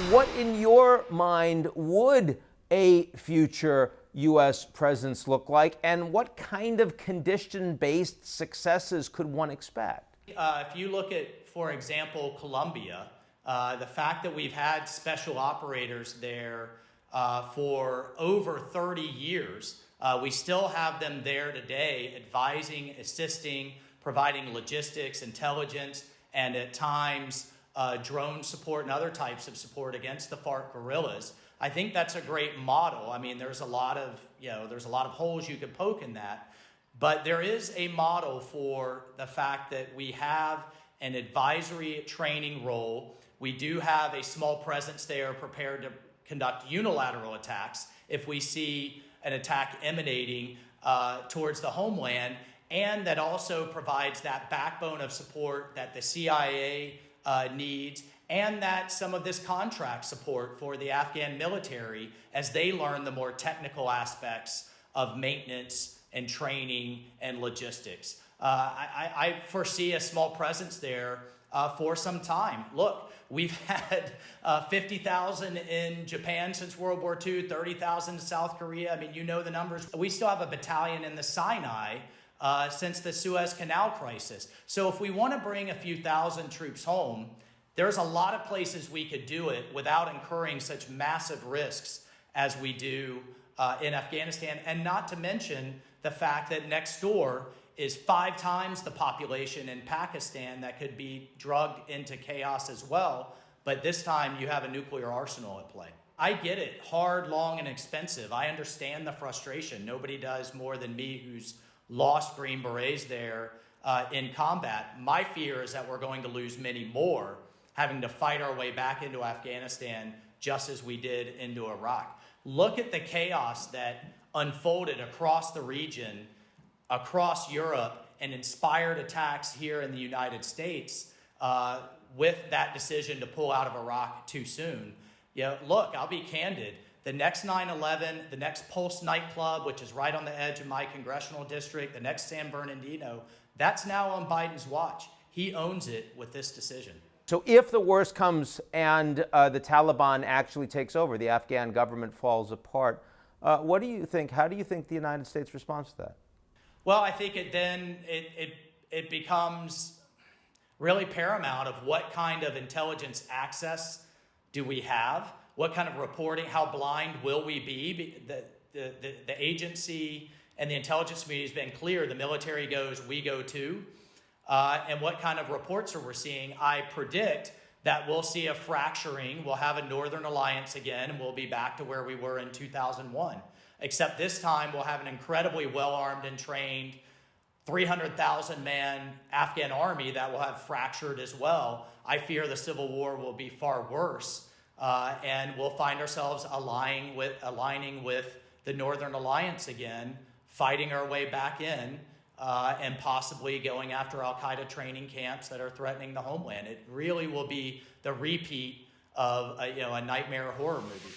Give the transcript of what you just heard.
What, in your mind, would a future U.S. presence look like, and what kind of condition-based successes could one expect? If you look at, for example, Colombia, the fact that we've had special operators there for over 30 years, we still have them there today advising, assisting, providing logistics, intelligence, and at times drone support and other types of support against the FARC guerrillas. I think that's a great model. I mean, there's a lot of holes you could poke in that, but there is a model for the fact that we have an advisory training role. We do have a small presence there prepared to conduct unilateral attacks if we see an attack emanating towards the homeland, and that also provides that backbone of support that the CIA needs, and that some of this contract support for the Afghan military as they learn the more technical aspects of maintenance and training and logistics. I foresee a small presence there for some time. Look, we've had 50,000 in Japan since World War II, 30,000 in South Korea. I mean, you know the numbers. We still have a battalion in the Sinai since the Suez Canal crisis. So if we want to bring a few thousand troops home, there's a lot of places we could do it without incurring such massive risks as we do in Afghanistan, and not to mention the fact that next door is 5 times the population in Pakistan that could be drugged into chaos as well, but this time you have a nuclear arsenal at play. I get it, hard, long, and expensive. I understand the frustration. Nobody does more than me who's lost Green Berets there in combat. My fear is that we're going to lose many more having to fight our way back into Afghanistan just as we did into Iraq. Look at the chaos that unfolded across the region, across Europe, and inspired attacks here in the United States with that decision to pull out of Iraq too soon. Look, I'll be candid. The next 9/11, the next Pulse nightclub, which is right on the edge of my congressional district, the next San Bernardino, that's now on Biden's watch. He owns it with this decision. So if the worst comes and the Taliban actually takes over, the Afghan government falls apart, what do you think? How do you think the United States responds to that? Well, I think it becomes really paramount of what kind of intelligence access do we have, what kind of reporting, how blind will we be? The agency and the intelligence community has been clear. The military goes, we go too. And what kind of reports are we seeing? I predict that we'll see a fracturing. We'll have a Northern Alliance again, and we'll be back to where we were in 2001. Except this time we'll have an incredibly well-armed and trained 300,000-man Afghan army that will have fractured as well. I fear the Civil War will be far worse, and we'll find ourselves aligning with the Northern Alliance again, fighting our way back in, and possibly going after al-Qaeda training camps that are threatening the homeland. It really will be the repeat of a nightmare horror movie.